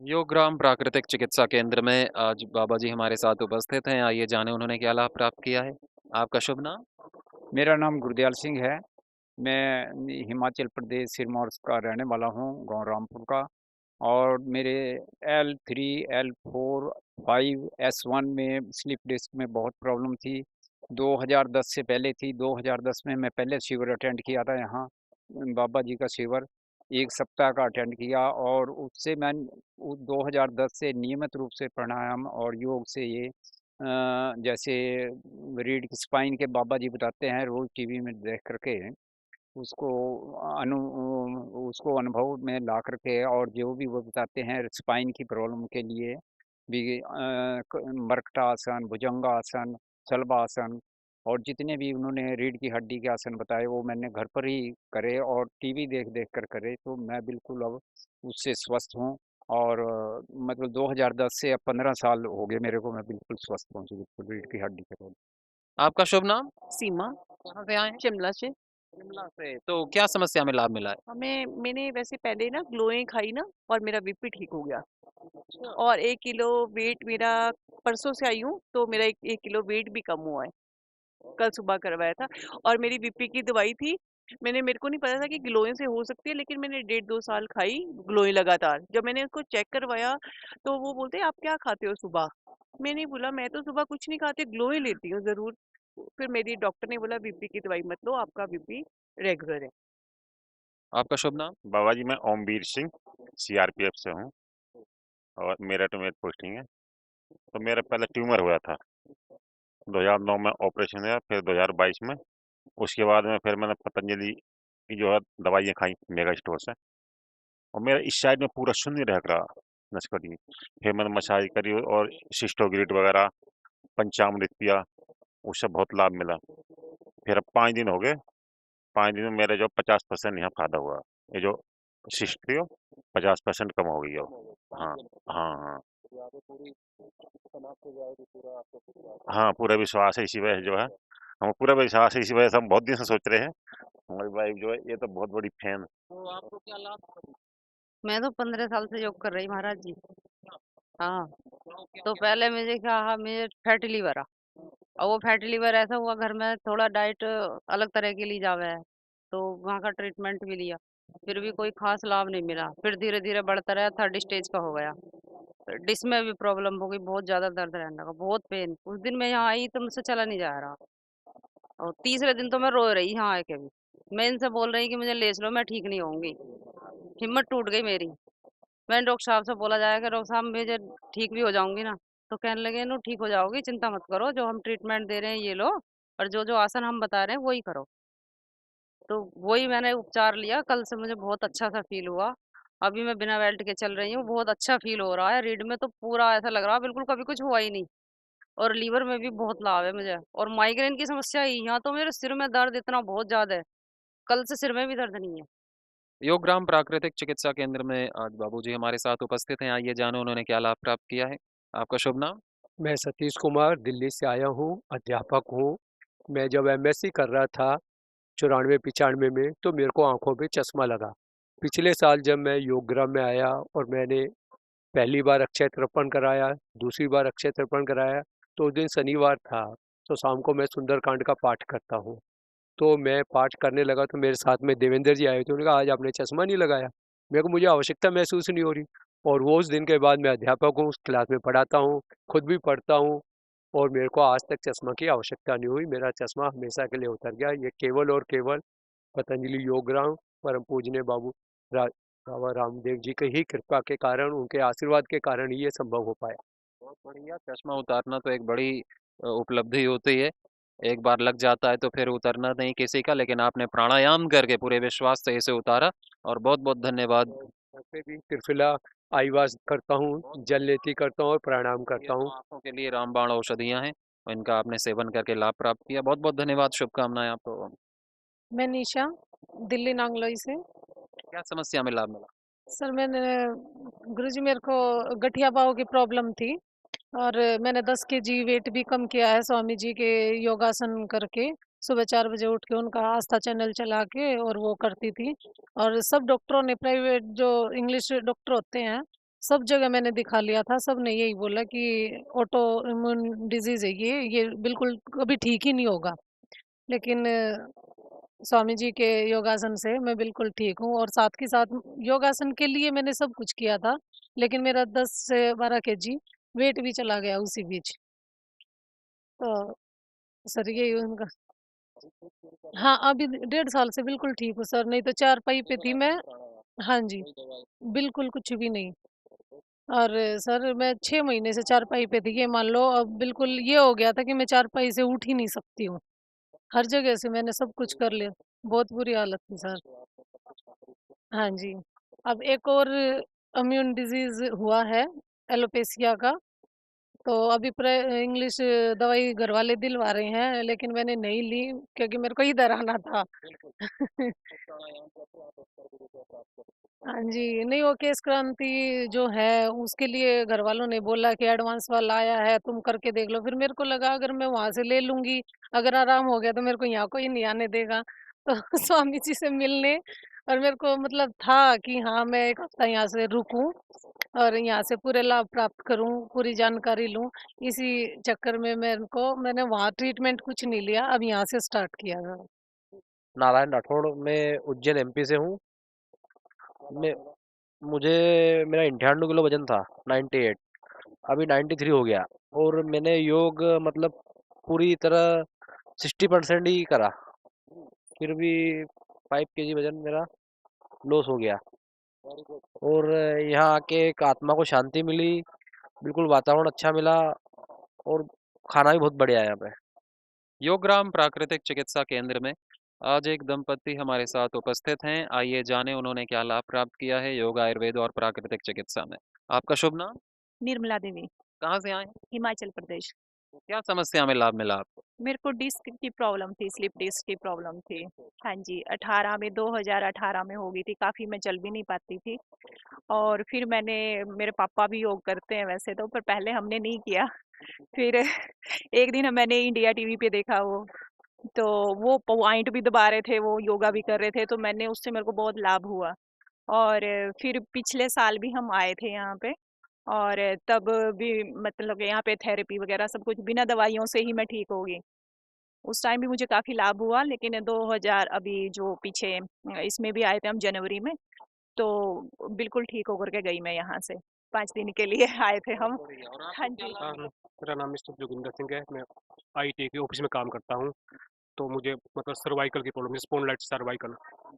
योगग्राम प्राकृतिक चिकित्सा केंद्र में आज बाबा जी हमारे साथ उपस्थित हैं। आइए जाने उन्होंने क्या लाभ प्राप्त किया है। आपका शुभ नाम? मेरा नाम गुरदयाल सिंह है। मैं हिमाचल प्रदेश सिरमौर का रहने वाला हूँ, गाँव रामपुर का। और मेरे L3, L4, 5, S1 में स्लिप डिस्क में बहुत प्रॉब्लम थी। 2010 से पहले थी। 2010 में मैं पहले शिविर अटेंड किया था यहाँ, बाबा जी का शिविर 1 सप्ताह का अटेंड किया। और उससे मैं 2010 से नियमित रूप से प्राणायाम और योग से ये जैसे रीढ़ की स्पाइन के बाबा जी बताते हैं रोज टीवी में देख करके, उसको अनु उसको अनुभव में ला करके, और जो भी वो बताते हैं स्पाइन की प्रॉब्लम के लिए भी, मर्कटासन, भुजंगासन, शलभासन, और जितने भी उन्होंने रीढ़ की हड्डी के आसन बताए वो मैंने घर पर ही करे और टीवी देख देख कर करे। तो मैं बिल्कुल अब उससे स्वस्थ हूँ। और मतलब 2010 से अब 15 साल हो गए मेरे को, मैं बिल्कुल स्वस्थ हूँ जी, बिल्कुल रीढ़ की हड्डी के रोग। आपका शुभ नाम? सीमा, कहाँ से आए हैं? शिमला से। शिमला से। तो क्या समस्या में लाभ मिला है? मैंने वैसे पहले ना ग्लोएं खाई ना, और मेरा बीपी ठीक हो गया। अच्छा। और 1 किलो वेट मेरा, परसों से आई हूँ तो मेरा एक किलो वेट भी कम हुआ है। कल सुबह करवाया था। और मेरी बीपी की दवाई थी। मेरे को नहीं पता था कि ग्लोएं से हो सकती है, लेकिन मैंने 1.5-2 साल खाई ग्लोएं लगातार। जब मैंने उसको चेक करवाया तो वो बोलते आप क्या खाते हो सुबह। मैंने बोला मैं तो सुबह कुछ नहीं खाती, ग्लोएं लेती हूँ जरूर। फिर मेरी डॉक्टर ने बोला बीपी की दवाई मत लो, आपका बीपी रेगुलर है। आपका शुभ नाम? बाबा जी, मैं ओमवीर सिंह सीआरपीएफ से हूँ और मेरठ में पोस्टिंग है। तो मेरा पहले ट्यूमर हुआ था। 2009 में ऑपरेशन हुआ, फिर 2022 में। उसके बाद में फिर मैंने पतंजलि की जो है दवाइयाँ खाई मेगा स्टोर से। और मेरा इस साइड में पूरा शून्य रह रहा, नसकड़ी। फिर मैंने मसाज करी और सिस्टोग्रिड वगैरह, पंचामृत पिया, उससे बहुत लाभ मिला। फिर अब 5 दिन हो गए। 5 दिन में मेरे जो 50% यहाँ फायदा हुआ। ये जो सिस्ट थी वो 50% कम हो गई अब। हाँ, हाँ, हाँ। हाँ, पूरा विश्वास है इसी वजह से जो है, हमें पूरा विश्वास है इसी वजह से हम बहुत दिन से सोच रहे हैं। हमारी वाइफ जो है ये तो बहुत बड़ी फैन। तो आपको क्या लाभ? मैं तो 15 साल से योग कर रही महाराज जी। हाँ। तो क्या तो क्या? पहले मुझे क्या हाँ, मुझे फैटी लीवर आ। और वो फैटी लीवर ऐसा हुआ, घर में थोड़ा डाइट अलग तरह की ली जावे है। तो वहाँ का ट्रीटमेंट भी लिया, फिर भी कोई खास लाभ नहीं मिला। फिर धीरे धीरे बढ़ता रहा, 3rd स्टेज का हो गया। डिस्क में भी प्रॉब्लम हो गई, बहुत ज्यादा दर्द रहने लगा, बहुत पेन। उस दिन मैं यहाँ आई तो मुझसे चला नहीं जा रहा। और तीसरे दिन तो मैं रो रही यहाँ आके भी। मैं इनसे बोल रही कि मुझे ले चलो, मैं ठीक नहीं होंगी। हिम्मत टूट गई मेरी। मैंने डॉक्टर साहब से बोला जाए कि डॉक्टर साहब मुझे ठीक भी हो जाऊंगी ना। तो कहने लगे नो ठीक हो जाओगी, चिंता मत करो, जो हम ट्रीटमेंट दे रहे हैं ये लो, और जो जो आसन हम बता रहे हैं वही करो। तो वही मैंने उपचार लिया, कल से मुझे बहुत अच्छा सा फील हुआ। अभी मैं बिना बेल्ट के चल रही हूँ, बहुत अच्छा फील हो रहा है। रीढ़ में तो पूरा ऐसा लग रहा है बिल्कुल कभी कुछ हुआ ही नहीं। और लीवर में भी बहुत लाभ है मुझे। और माइग्रेन की समस्या ही, यहाँ तो मेरे सिर में दर्द इतना बहुत ज्यादा है, कल से सिर में भी दर्द नहीं है। योगग्राम प्राकृतिक चिकित्सा केंद्र में आज बाबूजी हमारे साथ उपस्थित हैं। आइए जानो उन्होंने क्या लाभ प्राप्त किया है। आपका शुभ नाम? मैं सतीश कुमार दिल्ली से आया हूँ, अध्यापक हूँ। मैं जब एमएससी कर रहा था 94-95 में, तो मेरे को आंखों पे चश्मा लगा। पिछले साल जब मैं योगग्राम में आया और मैंने पहली बार अक्षय तर्पण कराया, दूसरी बार अक्षय तर्पण कराया, तो उस दिन शनिवार था। तो शाम को मैं सुंदरकांड का पाठ करता हूँ। तो मैं पाठ करने लगा तो मेरे साथ में देवेंद्र जी आए थे। उन्होंने कहा आज आपने चश्मा नहीं लगाया। मेरे को मुझे आवश्यकता महसूस नहीं हो रही। और वो उस दिन के बाद मैं अध्यापक हूँ, उस क्लास में पढ़ाता हूँ, खुद भी पढ़ता हूँ। और मेरे को आज तक चश्मा की आवश्यकता नहीं हुई। मेरा चश्मा हमेशा के लिए उतर गया। ये केवल और केवल पतंजलि योगग्राम परम पूजनीय बाबा रामदेव जी की ही कृपा के कारण, उनके आशीर्वाद के कारण ही ये संभव हो पाया। बहुत बढ़िया। चश्मा उतारना तो एक बड़ी उपलब्धि होती है। एक बार लग जाता है तो फिर उतरना नहीं किसी का, लेकिन आपने प्राणायाम करके पूरे विश्वास से इसे उतारा। और बहुत बहुत धन्यवाद। और वैसे भी त्रिफला आईवास करता हूँ, जल लेती करता हूँ और प्राणायाम ये करता तो हूँ। आंखों के लिए रामबाण औषधियां हैं और इनका आपने सेवन करके लाभ प्राप्त किया। बहुत बहुत धन्यवाद, शुभकामनाएं आपको। मैं निशा, दिल्ली नांगलोई से। क्या समस्या में लाभ मिला? सर मैंने गुरुजी मेरे को गठिया पाँव की प्रॉब्लम थी, और मैंने 10 kg वेट भी कम किया है स्वामी जी के योगासन करके। सुबह 4 बजे उठ के उनका आस्था चैनल चला के और वो करती थी। और सब डॉक्टरों ने, प्राइवेट जो इंग्लिश डॉक्टर होते हैं, सब जगह मैंने दिखा लिया था, सबने यही बोला कि ऑटो इम्यून डिजीज है ये बिल्कुल कभी ठीक ही नहीं होगा। लेकिन स्वामी जी के योगासन से मैं बिल्कुल ठीक हूँ, और साथ के साथ योगासन के लिए मैंने सब कुछ किया था, लेकिन मेरा 10 से 12 केजी वेट भी चला गया उसी बीच। तो सर यही उनका। हाँ, अभी 1.5 साल से बिल्कुल ठीक हूँ सर, नहीं तो चारपाई पे थी मैं। हाँ जी, बिल्कुल कुछ भी नहीं। और सर मैं 6 महीने से चारपाई पे थी, ये मान लो अब बिल्कुल ये हो गया था कि मैं चारपाई से उठ ही नहीं सकती हूँ। हर जगह से मैंने सब कुछ कर लिया। बहुत बुरी हालत थी सर। हाँ जी। अब एक और इम्यून डिजीज हुआ है, एलोपेशिया का। तो अभी इंग्लिश दवाई घर वाले दिलवा रहे हैं, लेकिन मैंने नहीं ली क्योंकि मेरे को इधर आना था। हाँ जी, नहीं वो केस क्रांति जो है उसके लिए घर वालों ने बोला कि एडवांस वाला आया है, तुम करके देख लो। फिर मेरे को लगा अगर मैं वहां से ले लूंगी, अगर आराम हो गया तो मेरे को यहाँ कोई नहीं आने देगा। तो स्वामी जी से मिलने, और मेरे को मतलब था कि हाँ मैं एक हफ्ता यहाँ से रुकूं और यहाँ से पूरे लाभ प्राप्त करूं, पूरी जानकारी लूं। इसी चक्कर में मैंने वहाँ ट्रीटमेंट कुछ नहीं लिया, अब यहाँ से स्टार्ट किया था। नारायण राठौड़, मैं उज्जैन एमपी से हूँ। मैं मुझे मेरा 98 किलो वजन था, 98। अभी 93 हो गया। और मैंने योग मतलब पूरी तरह 60% ही करा, फिर भी 5 केजी वजन मेरा लॉस हो गया। और यहाँ आके एक आत्मा को शांति मिली, बिल्कुल वातावरण अच्छा मिला, और खाना भी बहुत बढ़िया है यहाँ पे। योगराम प्राकृतिक चिकित्सा केंद्र में आज एक दंपति हमारे साथ उपस्थित हैं। आइए जाने उन्होंने क्या लाभ प्राप्त किया है योग, आयुर्वेद और प्राकृतिक चिकित्सा में। आपका शुभ नाम? निर्मला देवी, कहाँ से आए हैं? हिमाचल प्रदेश। क्या समस्या में लाभ मिला आपको? मेरे को डिस्क की प्रॉब्लम थी, स्लिप डिस्क की प्रॉब्लम थी। हाँ जी, 2018 में हो गई थी, काफ़ी मैं चल भी नहीं पाती थी। और फिर मेरे पापा भी योग करते हैं वैसे तो, पर पहले हमने नहीं किया। फिर एक दिन मैंने इंडिया टीवी पे देखा तो वो पॉइंट भी दबा रहे थे, वो योगा भी कर रहे थे, तो उससे मेरे को बहुत लाभ हुआ। और फिर पिछले साल भी हम आए थे यहाँ पे, और तब भी मतलब यहाँ पे थेरेपी वगैरह सब कुछ बिना दवाइयों से ही मैं ठीक हो गई। उस टाइम भी मुझे काफ़ी लाभ हुआ, लेकिन 2000 अभी जो पीछे इसमें भी आए थे हम जनवरी में, तो बिल्कुल ठीक होकर के गई मैं यहाँ से। 5 दिन के लिए आए थे हम। हाँ जी। मेरा नाम मिस्टर जोगिंदर सिंह है। मैं आईटी के ऑफिस में काम करता हूँ। तो मुझे मतलब सर्वाइकल की प्रॉब्लम, स्पॉन्डिलाइटिस सर्वाइकल।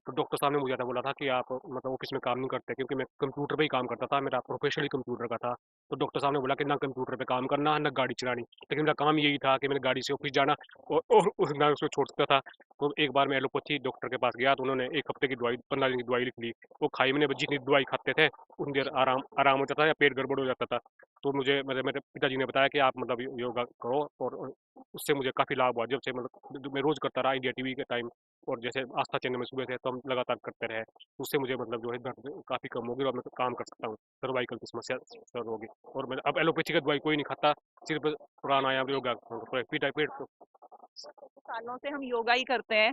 तो डॉक्टर साहब ने मुझे ऐसा बोला था कि आप मतलब ऑफिस में काम नहीं करते, क्योंकि मैं कंप्यूटर पे ही काम करता था, मेरा प्रोफेशनली कंप्यूटर का था। तो डॉक्टर साहब ने बोला कि ना कंप्यूटर पे काम करना, ना गाड़ी चलानी। लेकिन मेरा काम यही था कि मैंने गाड़ी से ऑफिस जाना, और ना उसको छोड़ सकता था। तो एक बार मैं एलोपैथी डॉक्टर के पास गया, तो उन्होंने 1 हफ्ते की दवाई, 15 दिन की दवाई लिख ली। वो खाई मैंने, जितनी दवाई खाते थे उतनी देर आराम आराम हो जाता था या पेट गड़बड़ हो जाता था। तो मुझे मेरे पिताजी ने बताया कि आप मतलब योगा करो, और उससे मुझे काफ़ी लाभ हुआ। जब से मतलब मैं रोज़ करता रहा इंडिया टीवी के टाइम, और जैसे आस्था चैनल में सुबह से तो हम लगातार करते रहे, उससे मुझे मतलब जो है दर्द काफ़ी कम हो गई, और मैं काम कर सकता हूँ। सर्वाइकल की समस्या सॉल्व होगी, और मैं अब एलोपैथी की दवाई कोई नहीं खाता, सिर्फ प्राणायाम योगा पेट को। सालों से हम योगा ही करते हैं,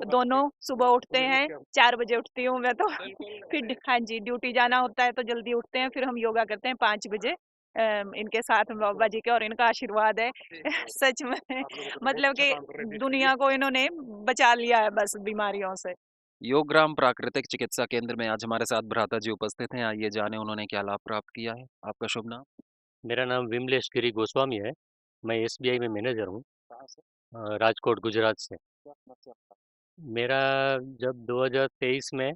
दोनों सुबह उठते हैं। 4 बजे उठती हूँ मैं तो। फिर हाँ जी, ड्यूटी जाना होता है तो जल्दी उठते हैं, फिर हम योगा करते हैं 5 बजे। इनके साथ बाबा जी के और इनका आशीर्वाद है। सच में मतलब कि दुनिया को इन्होंने बचा लिया है बस बीमारियों से। योगराम प्राकृतिक चिकित्सा केंद्र में आज हमारे साथ भ्राता जी उपस्थित हैं। आइए जाने उन्होंने क्या लाभ प्राप्त किया है। आपका शुभ नाम? मेरा नाम विमलेश गिरी गोस्वामी है। मैं एसबीआई में मैनेजर हूँ, राजकोट गुजरात से। मेरा जब 2023 में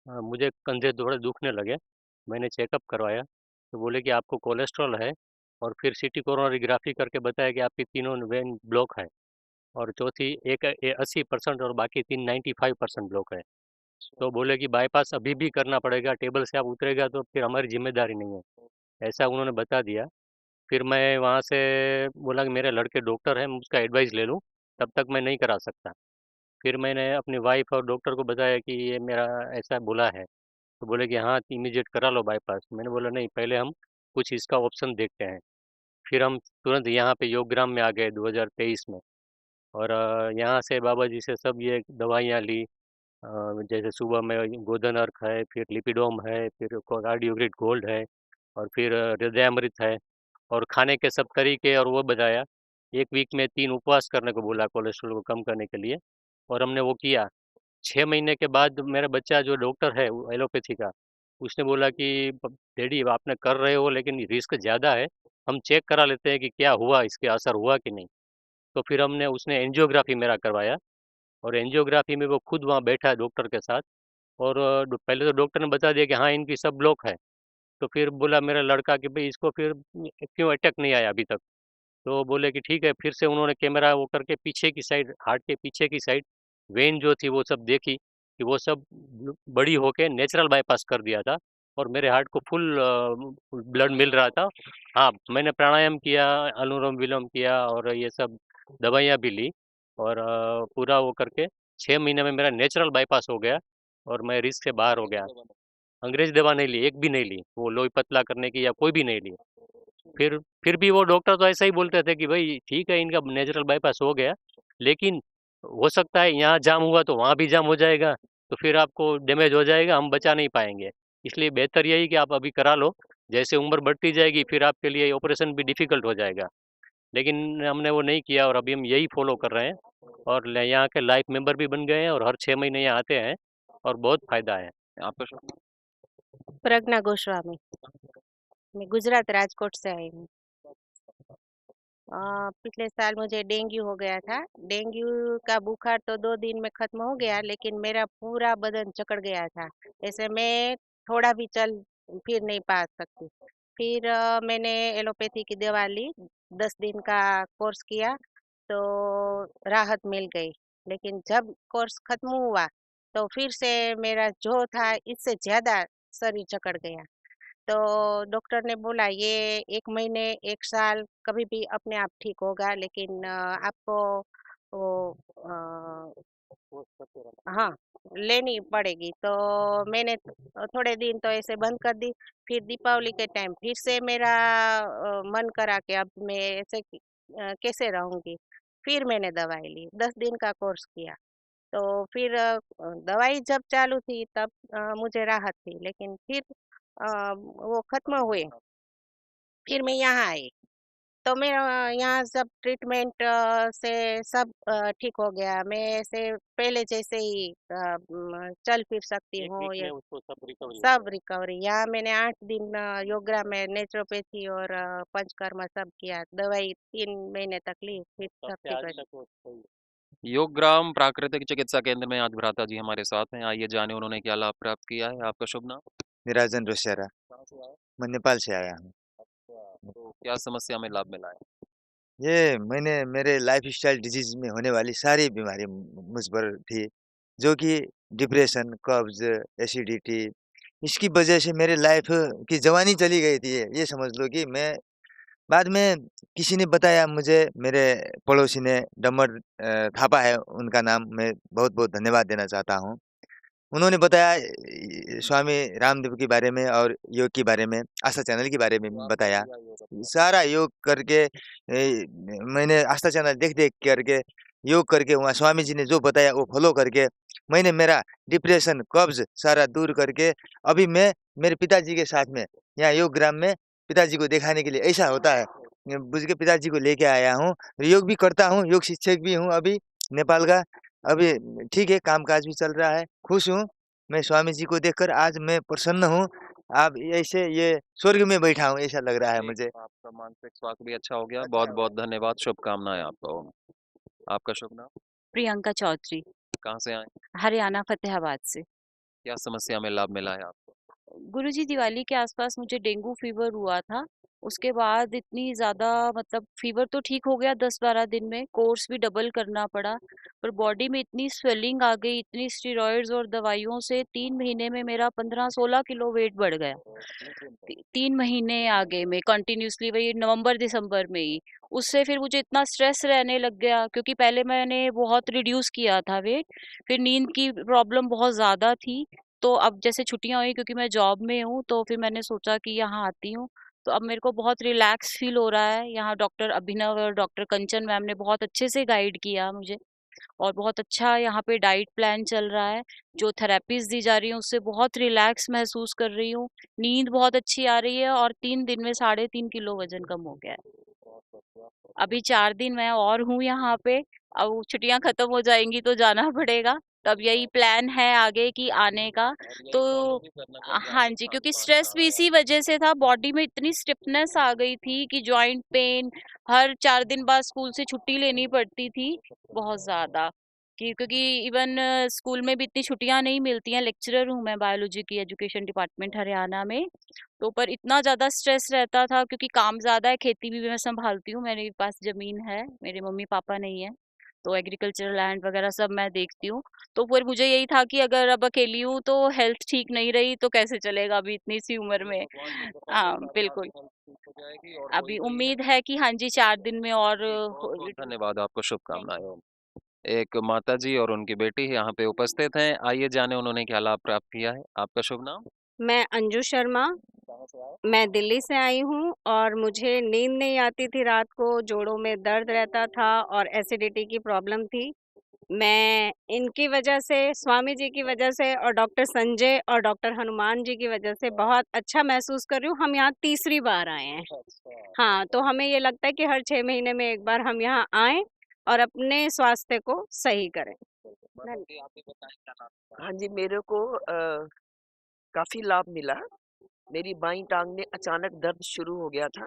मुझे कंधे थोड़े दुखने लगे, मैंने चेकअप करवाया, तो बोले कि आपको कोलेस्ट्रॉल है, और फिर सीटी कोरोनोग्राफी करके बताया कि आपकी तीनों वेन ब्लॉक है, और चौथी एक 80% और बाकी 95% ब्लॉक है। तो बोले कि बाईपास अभी भी करना पड़ेगा, टेबल से आप उतरेगा तो फिर हमारी जिम्मेदारी नहीं है, ऐसा उन्होंने बता दिया। फिर मैं वहाँ से बोला कि मेरे लड़के डॉक्टर हैं, मैं उसका एडवाइस ले लूँ, तब तक मैं नहीं करा सकता। फिर मैंने अपनी वाइफ और डॉक्टर को बताया कि ये मेरा ऐसा बोला है, तो बोले कि हाँ इमीडिएट करा लो बाईपास। मैंने बोला नहीं, पहले हम कुछ इसका ऑप्शन देखते हैं। फिर हम तुरंत यहाँ पे योगग्राम में आ गए 2023 में, और यहाँ से बाबा जी से सब ये दवाइयाँ ली। जैसे सुबह में गोधन अर्क है, फिर लिपिडोम है, फिर कार्डियोग्रिड गोल्ड है, और फिर हृदयामृत है और खाने के सब तरीके और वो बताया। 1 वीक में 3 उपवास करने को बोला कोलेस्ट्रॉल को कम करने के लिए और हमने वो किया। 6 महीने के बाद मेरा बच्चा जो डॉक्टर है वो एलोपैथी का, उसने बोला कि डैडी आपने कर रहे हो लेकिन रिस्क ज़्यादा है, हम चेक करा लेते हैं कि क्या हुआ, इसके असर हुआ कि नहीं। तो फिर हमने उसने एंजियोग्राफी मेरा करवाया और एंजियोग्राफी में वो खुद वहाँ बैठा है डॉक्टर के साथ और पहले तो डॉक्टर ने बता दिया कि हाँ इनकी सब ब्लॉक है। तो फिर बोला मेरा लड़का कि भाई इसको फिर क्यों अटैक नहीं आया अभी तक। तो बोले कि ठीक है, फिर से उन्होंने कैमरा वो करके पीछे की साइड, हार्ट के पीछे की साइड वेन जो थी वो सब देखी कि वो सब बड़ी होके नेचुरल बाईपास कर दिया था और मेरे हार्ट को फुल ब्लड मिल रहा था। हाँ, मैंने प्राणायाम किया, अनुलोम विलोम किया और ये सब दवाइयाँ भी ली और पूरा वो करके 6 महीने में मेरा नेचुरल बाईपास हो गया और मैं रिस्क से बाहर हो गया। अंग्रेज दवा नहीं ली, एक भी नहीं ली, वो लोही पतला करने की या कोई भी नहीं ली। फिर भी वो डॉक्टर तो ऐसा ही बोलते थे कि भाई ठीक है इनका नेचुरल बाईपास हो गया, लेकिन हो सकता है यहाँ जाम हुआ तो वहाँ भी जाम हो जाएगा, तो फिर आपको डैमेज हो जाएगा, हम बचा नहीं पाएंगे। इसलिए बेहतर यही कि आप अभी करा लो, जैसे उम्र बढ़ती जाएगी फिर आपके लिए ऑपरेशन भी डिफिकल्ट हो जाएगा। लेकिन हमने वो नहीं किया और अभी हम यही फॉलो कर रहे हैं और यहाँ के लाइफ मेंबर भी बन गए हैं और हर 6 महीने यहाँ आते हैं और बहुत फायदा है। आपका शुभ प्रज्ञा गोस्वामी, मैं गुजरात राजकोट से आई हूँ। पिछले साल मुझे डेंगू हो गया था। डेंगू का बुखार तो 2 दिन में खत्म हो गया, लेकिन मेरा पूरा बदन जकड़ गया था। ऐसे मैं थोड़ा भी चल फिर नहीं पा सकती। फिर मैंने एलोपैथी की दवा ली, 10 दिन का कोर्स किया तो राहत मिल गई। लेकिन जब कोर्स खत्म हुआ तो फिर से मेरा जो था इससे ज़्यादा शरीर जकड़ गया। तो डॉक्टर ने बोला ये 1 महीने 1 साल कभी भी अपने आप ठीक होगा, लेकिन आपको वो हाँ, लेनी पड़ेगी। तो मैंने थोड़े दिन तो ऐसे बंद कर दी। फिर दीपावली के टाइम फिर से मेरा मन करा कि अब मैं ऐसे कैसे रहूँगी। फिर मैंने दवाई ली, 10 दिन का कोर्स किया। तो फिर दवाई जब चालू थी तब मुझे राहत थी, लेकिन फिर वो खत्म हुए, फिर मैं यहाँ आई। तो मेरा यहाँ सब ट्रीटमेंट से सब ठीक हो गया। मैं ऐसे पहले जैसे ही चल फिर सकती 1 हूँ। वीक में ये उसको सब रिकवरी हो सब गया। रिकवरी यहाँ मैंने 8 दिन योगा में नेचुरोपैथी और पंचकर्म सब किया। दवाई 3 महीने तक ली, फिर तब सब से ठीक आज हो तक वो सही है। योगग्राम प्राकृतिक चिकित्सा केंद्र में आज भ्राता जी हमारे साथ हैं। आइए जाने उन्होंने क्या लाभ प्राप्त किया है। आपका शुभ नाम? निराजन रोसियारा। कहाँ से आए? मैं नेपाल से आया हूँ। अच्छा, तो क्या समस्या में लाभ मिला है? ये मैंने मेरे लाइफस्टाइल डिजीज में होने वाली सारी बीमारी मुझ पर थी, जो कि डिप्रेशन, कब्ज, एसिडिटी, इसकी वजह से मेरे लाइफ की जवानी चली गई थी। ये समझ लो कि मैं बाद में किसी ने बताया मुझे, मेरे पड़ोसी ने, डमर थापा है उनका नाम, मैं बहुत बहुत धन्यवाद देना चाहता हूँ। उन्होंने बताया स्वामी रामदेव के बारे में और योग के बारे में, आस्था चैनल के बारे में तो आप बताया। किया योग अपने? सारा योग करके मैंने आस्था चैनल देख करके योग करके वहाँ स्वामी जी ने जो बताया वो फॉलो करके मैंने मेरा डिप्रेशन, कब्ज सारा दूर करके अभी मैं मेरे पिताजी के साथ में यहाँ योग ग्राम में पिताजी को दिखाने के लिए, ऐसा होता है बुझ के पिताजी को लेके आया हूँ। योग भी करता हूँ, योग शिक्षक भी हूँ अभी नेपाल का। अभी ठीक है, काम-काज भी चल रहा है, खुश हूँ। मैं स्वामी जी को देखकर आज मैं प्रसन्न हूँ। आप ऐसे ये स्वर्ग में बैठा हूँ ऐसा लग रहा है ठीक, मुझे। आपका मानसिक स्वास्थ्य भी अच्छा हो गया। बहुत-बहुत धन्यवाद, शुभकामनाएँ आपको। आपका शुभ नाम? प्रियंका चौधरी, कहाँ से आए? हरियाणा फतेहाबाद से। क्या समस्या में लाभ मिला है आपको? गुरुजी, दिवाली के आसपास मुझे डेंगू फीवर हुआ था। उसके बाद इतनी ज़्यादा मतलब फीवर तो ठीक हो गया 10-12 दिन में, कोर्स भी डबल करना पड़ा, पर बॉडी में इतनी स्वेलिंग आ गई, इतनी स्टेरॉइड्स और दवाइयों से 3 महीने में मेरा 15-16 किलो वेट बढ़ गया। 3 महीने आगे में कंटिन्यूअसली, वही नवंबर-दिसंबर में ही। उससे फिर मुझे इतना स्ट्रेस रहने लग गया, क्योंकि पहले मैंने बहुत रिड्यूस किया था वेट, फिर नींद की प्रॉब्लम बहुत ज़्यादा थी। तो अब जैसे छुट्टियां हुई, क्योंकि मैं जॉब में हूँ, तो फिर मैंने सोचा कि यहाँ आती हूँ। तो अब मेरे को बहुत रिलैक्स फील हो रहा है। यहाँ डॉक्टर अभिनव और डॉक्टर कंचन मैम ने बहुत अच्छे से गाइड किया मुझे, और बहुत अच्छा यहाँ पे डाइट प्लान चल रहा है। जो थेरेपीज़ दी जा रही हैं उससे बहुत रिलैक्स महसूस कर रही हूँ। नींद बहुत अच्छी आ रही है और 3 दिन में 3.5 किलो वज़न कम हो गया है। अभी 4 दिन मैं और हूँ यहाँ पे। अब छुट्टियाँ खत्म हो जाएँगी तो जाना पड़ेगा। तब यही प्लान है आगे कि आने का। तो हाँ जी, क्योंकि स्ट्रेस भी इसी वजह से था, बॉडी में इतनी स्टिफनेस आ गई थी कि जॉइंट पेन, हर 4 दिन बाद स्कूल से छुट्टी लेनी पड़ती थी, बहुत ज़्यादा। कि क्योंकि इवन स्कूल में भी इतनी छुट्टियाँ नहीं मिलती हैं। लेक्चरर हूँ मैं बायोलॉजी की, एजुकेशन डिपार्टमेंट हरियाणा में। तो पर इतना ज़्यादा स्ट्रेस रहता था क्योंकि काम ज़्यादा है, खेती भी मैं संभालती हूँ, मेरे पास ज़मीन है, मेरे मम्मी-पापा नहीं हैं, तो एग्रीकल्चरल लैंड वगैरह सब मैं देखती हूँ। तो फिर मुझे यही था कि अगर अब अकेली हूँ तो हेल्थ ठीक नहीं रही तो कैसे चलेगा अभी इतनी सी उम्र में। हाँ, बिल्कुल। अभी उम्मीद है कि हाँ जी, 4 दिन में और बहुत-बहुत धन्यवाद आपको, शुभकामनाएँ। एक माताजी और उनकी बेटी यहाँ पे उपस्थित हैं। आइए जानें उन्होंने क्या लाभ प्राप्त किया है। आपका शुभ नाम? मैं अंजू शर्मा, मैं दिल्ली से आई हूँ और मुझे नींद नहीं आती थी रात को, जोड़ों में दर्द रहता था और एसिडिटी की प्रॉब्लम थी। मैं इनकी वजह से, स्वामी जी की वजह से और डॉक्टर संजय और डॉक्टर हनुमान जी की वजह से बहुत अच्छा महसूस कर रही हूँ। हम यहाँ तीसरी बार आए हैं। हाँ, तो हमें ये लगता है कि हर 6 महीने में एक बार हम यहाँ आएँ और अपने स्वास्थ्य को सही करें। हाँ जी, मेरे को काफ़ी लाभ मिला। मेरी बाईं टाँग में अचानक दर्द शुरू हो गया था,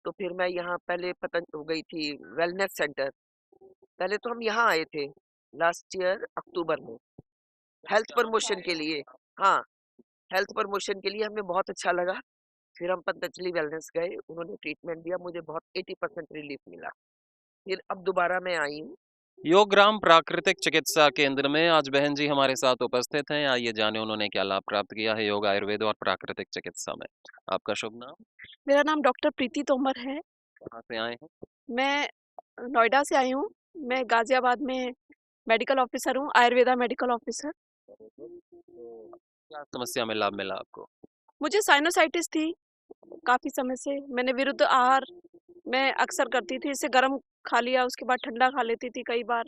तो फिर मैं यहाँ पहले पता हो गई थी वेलनेस सेंटर। पहले तो हम यहाँ आए थे लास्ट ईयर अक्टूबर में, हेल्थ प्रमोशन के लिए। हाँ, हेल्थ प्रमोशन के लिए हमें बहुत अच्छा लगा। फिर हम पतंजलि वेलनेस गए, उन्होंने ट्रीटमेंट दिया, मुझे बहुत 80% रिलीफ मिला। फिर अब दोबारा मैं आई हूँ। योगग्राम प्राकृतिक चिकित्सा केंद्र में आज बहन जी हमारे साथ उपस्थित हैं। आइए जानें उन्होंने क्या लाभ प्राप्त किया है योग, आयुर्वेद और प्राकृतिक चिकित्सा में। आपका शुभ नाम? मेरा नाम डॉक्टर प्रीति तोमर है। कहाँ से आए हैं? मैं नोएडा से आई हूँ। मैं गाज़ियाबाद में मेडिकल ऑफ़िसर हूँ, आयुर्वेदा मेडिकल ऑफ़िसर। क्या समस्या में लाभ मिला आपको? मुझे साइनोसाइटिस थी काफ़ी समय से। मैंने विरुद्ध आहार मैं अक्सर करती थी, जैसे गरम खा लिया उसके बाद ठंडा खा लेती थी कई बार।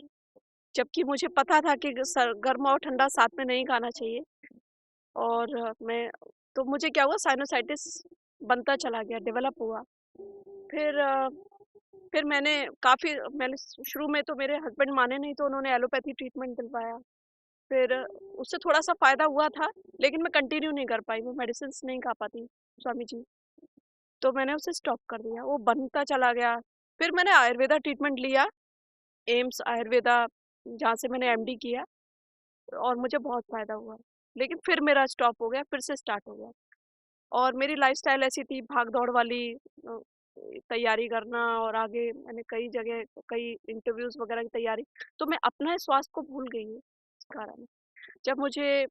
जबकि मुझे पता था कि गर्म और ठंडा साथ में नहीं खाना चाहिए। और तो मुझे क्या हुआ, साइनोसाइटिस बनता चला गया, डेवलप हुआ। फिर मैंने शुरू में तो मेरे हस्बैंड माने नहीं, तो उन्होंने एलोपैथी ट्रीटमेंट दिलवाया। फिर उससे थोड़ा-सा फ़ायदा हुआ था, लेकिन मैं कंटिन्यू नहीं कर पाई, मैं मेडिसिन्स नहीं खा पाती, स्वामी जी। तो मैंने उसे स्टॉप कर दिया, वो बनता चला गया। फिर मैंने आयुर्वेदा ट्रीटमेंट लिया, एम्स आयुर्वेदा, जहाँ से मैंने एमडी किया, और मुझे बहुत फ़ायदा हुआ। लेकिन फिर मेरा स्टॉप हो गया, फिर से स्टार्ट हो गया। और मेरी लाइफ़स्टाइल ऐसी थी भाग-दौड़ वाली, तैयारी करना, और आगे मैंने कई जगह कई इंटरव्यूज़ वगैरह की तैयारी, तो मैं अपना स्वास्थ्य को भूल गई हूँ इस कारण। जब मुझे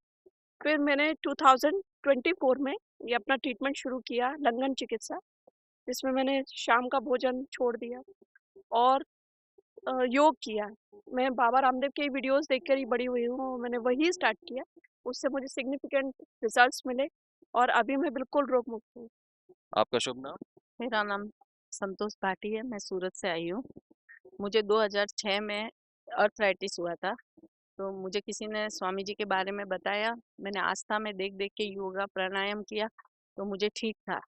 फिर मैंने 2024 में ये अपना ट्रीटमेंट शुरू किया, लंगन चिकित्सा, जिसमें मैंने शाम का भोजन छोड़ दिया और योग किया। मैं बाबा रामदेव के वीडियोज़ देखकर ही बड़ी हुई हूँ, मैंने वही स्टार्ट किया। उससे मुझे सिग्निफिकेंट रिजल्ट्स मिले और अभी मैं बिल्कुल रोग मुक्त हूँ। आपका शुभ नाम? मेरा नाम संतोष भाटी है, मैं सूरत से आई हूँ। मुझे 2006 में अर्थराइटिस हुआ था, तो मुझे किसी ने स्वामी जी के बारे में बताया। मैंने आस्था में देख-देख के योगा प्राणायाम किया, तो मुझे ठीक था।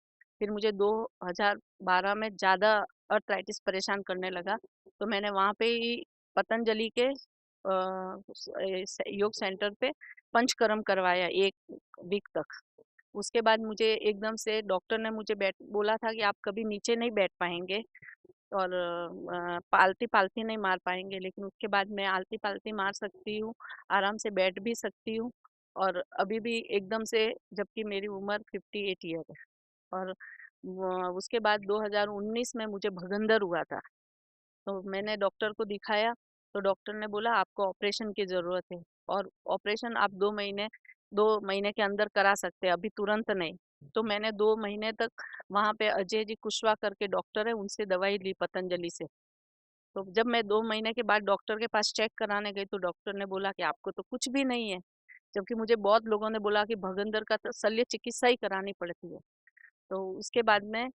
फिर मुझे 2012 में ज़्यादा अर्थराइटिस परेशान करने लगा, तो मैंने वहाँ पे ही पतंजलि के योग सेंटर पे पंचकर्म करवाया 1 वीक तक। उसके बाद मुझे एकदम से डॉक्टर ने मुझे बोला था कि आप कभी नीचे नहीं बैठ पाएंगे और आलती-पालती नहीं मार पाएंगे, लेकिन उसके बाद मैं आलती-पालती मार सकती हूँ, आराम से बैठ भी सकती हूँ। और अभी भी एकदम से, जबकि मेरी उम्र 58 ईयर है। और उसके बाद 2019 में मुझे भगंदर हुआ था, तो मैंने डॉक्टर को दिखाया, तो डॉक्टर ने बोला आपको ऑपरेशन की ज़रूरत है, और ऑपरेशन आप 2 महीने के अंदर करा सकते हैं, अभी तुरंत नहीं। तो मैंने 2 महीने तक वहाँ पे अजय जी कुशवाहा करके डॉक्टर है, उनसे दवाई ली पतंजलि से। तो जब मैं 2 महीने के बाद डॉक्टर के पास चेक कराने गई, तो डॉक्टर ने बोला कि आपको तो कुछ भी नहीं है। जबकि मुझे बहुत लोगों ने बोला कि भगंदर का तो शल्य चिकित्सा ही करानी पड़ती है। तो उसके बाद में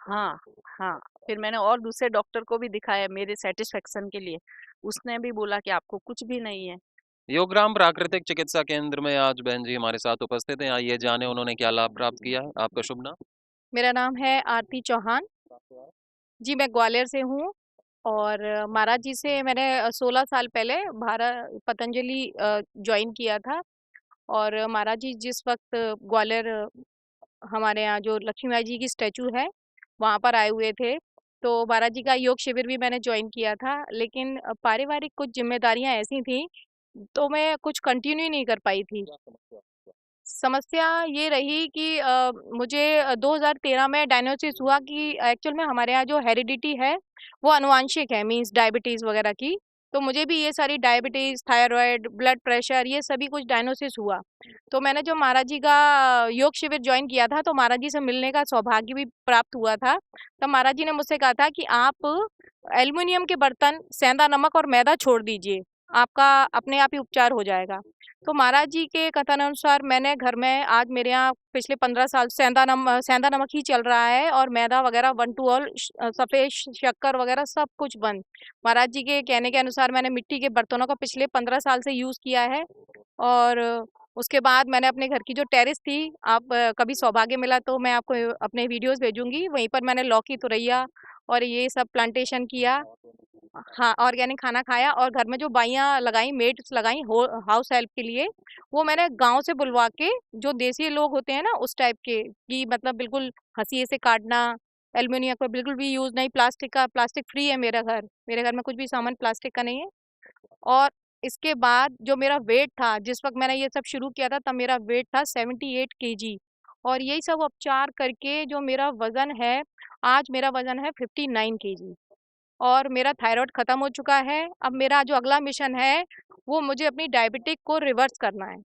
हाँ, हाँ, फिर मैंने और दूसरे डॉक्टर को भी दिखाया मेरे सैटिस्फैक्शन के लिए। उसने भी बोला कि आपको कुछ भी नहीं है। योगराम प्राकृतिक चिकित्सा केंद्र में आज बहन जी हमारे साथ उपस्थित हैं। आइए जाने उन्होंने क्या लाभ प्राप्त किया है। आपका शुभ नाम? मेरा नाम है आरती चौहान। जी, मैं ग्वालियर से हूँ और महाराज जी से मैंने 16 साल पहले पतंजलि जॉइन किया था और महाराज जी जिस वक़्त ग्वालियर हमारे यहाँ जो लक्ष्मी माई जी की स्टैचू है, वहाँ पर आए हुए थे। तो महाराज जी का योग शिविर भी मैंने जॉइन किया था, लेकिन पारिवारिक कुछ ज़िम्मेदारियाँ ऐसी थीं, तो मैं कुछ कंटिन्यू नहीं कर पाई थी। समस्या ये रही कि मुझे 2013 में डायग्नोसिस हुआ कि एक्चुअल में हमारे यहाँ जो हेरिडिटी है, वो आनुवांशिक है, मीन्स डायबिटीज़ वगैरह की। तो मुझे भी ये सारी डायबिटीज़, थायरॉइड, ब्लड प्रेशर ये सभी कुछ डायग्नोसिस हुआ। तो मैंने जो महाराज जी का योग शिविर जॉइन किया था, तो महाराज जी से मिलने का सौभाग्य भी प्राप्त हुआ था। तब महाराज जी ने मुझसे कहा था कि आप एल्युमिनियम के बर्तन, सेंधा नमक और मैदा छोड़ दीजिए, आपका अपने आप ही उपचार हो जाएगा। तो महाराज जी के कथनानुसार मैंने घर में आज मेरे यहाँ पिछले 15 साल सेंधा नमक ही चल रहा है और मैदा वगैरह 1 टू ऑल सफ़ेद शक्कर वगैरह सब कुछ बंद। महाराज जी के कहने के अनुसार मैंने मिट्टी के बर्तनों का पिछले 15 साल से यूज़ किया है और उसके बाद मैंने अपने घर की जो टेरेस थी, आप कभी सौभाग्य मिला तो मैं आपको अपने वीडियोज़ भेजूँगी, वहीं पर मैंने लौकी, तुरैया और ये सब प्लांटेशन किया। हाँ, ऑर्गेनिक खाना खाया और घर में जो बाइयाँ लगाई, मेड्स लगाई हो हाउस हेल्प के लिए, वो मैंने गाँव से बुलवा के जो देसी लोग होते हैं ना उस टाइप के कि मतलब बिल्कुल हँसिए से काटना, एल्युमिनियम का बिल्कुल भी यूज़ नहीं, प्लास्टिक फ्री है मेरा घर। मेरे घर में कुछ भी सामान प्लास्टिक का नहीं है। और इसके बाद जो मेरा वेट था, जिस वक़्त मैंने ये सब शुरू किया था तब मेरा वेट था 78 केजी और यही सब उपचार करके जो मेरा वज़न है, आज मेरा वज़न है 59 केजी। और मेरा थायरॉइड ख़त्म हो चुका है। अब मेरा जो अगला मिशन है, वो मुझे अपनी डायबिटिक को रिवर्स करना है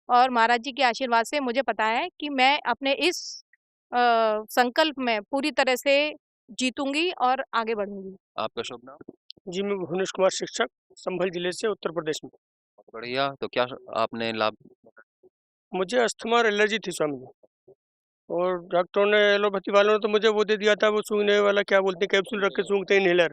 और महाराज जी के आशीर्वाद से मुझे पता है कि मैं अपने इस संकल्प में पूरी तरह से जीतूँगी और आगे बढ़ूँगी। आपका शुभ नाम? जी, मैं भुवनेश कुमार शिक्षक, संभल जिले से उत्तर प्रदेश में। बढ़िया, तो क्या आपने लाभ? मुझे अस्थमा और एलर्जी थी स्वामी जी और डॉक्टरों ने एलोपैथी वालों ने तो मुझे वो दे दिया था, वो सूंघने वाला क्या बोलते हैं कैप्सूल रख के सूंघते हैं इनहेलर।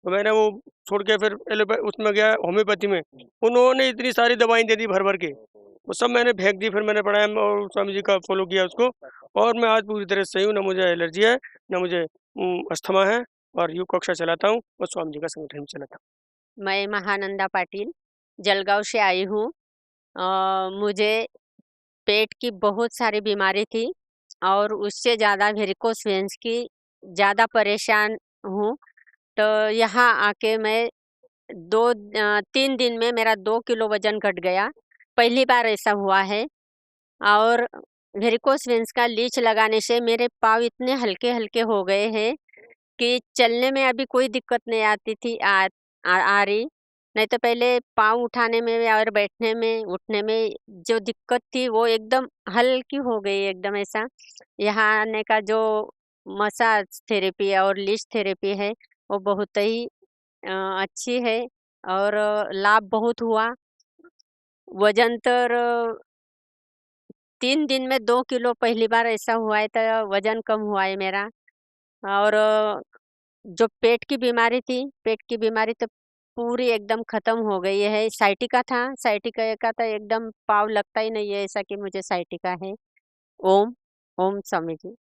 तो मैंने वो छोड़ के फिर उसमें गया होम्योपैथी में। उन्होंने इतनी सारी दवाएँ दे दी भर-भर के, वो सब मैंने फेंक दी। फिर मैंने प्राणायाम और स्वामी जी का फ़ॉलो किया उसको और मैं आज पूरी तरह से सही हूँ, ना मुझे एलर्जी है, ना मुझे अस्थमा है और योग कक्षा चलाता हूँ और स्वामी जी का संगठन भी चलाता हूँ। मैं महानंदा पाटिल जलगाँव से आई हूँ। मुझे पेट की बहुत सारी बीमारी थी और उससे ज़्यादा वेरिकोस वेन्स की ज़्यादा परेशान हूँ। तो यहाँ आके मैं 3 दिन में मेरा 2 किलो वज़न घट गया। पहली बार ऐसा हुआ है और वेरिकोस वेन्स का लीच लगाने से मेरे पाँव इतने हल्के-हल्के हो गए हैं कि चलने में अभी कोई दिक्कत नहीं आती थी आ रही। नहीं तो पहले पाँव उठाने में और बैठने में, उठने में जो दिक्कत थी वो एकदम हल्की हो गई एकदम ऐसा। यहाँ आने का जो मसाज थेरेपी और लीच थेरेपी है, वो बहुत ही अच्छी है और लाभ बहुत हुआ। वज़न तो 3 दिन में 2 किलो पहली बार ऐसा हुआ है, तो वज़न कम हुआ है मेरा और जो पेट की बीमारी थी, पेट की बीमारी तो पूरी एकदम ख़त्म हो गई है। साइटिका था, साइटिका का तो एकदम पाँव लगता ही नहीं है ऐसा कि मुझे साइटिका है। ओम, ओम स्वामी जी।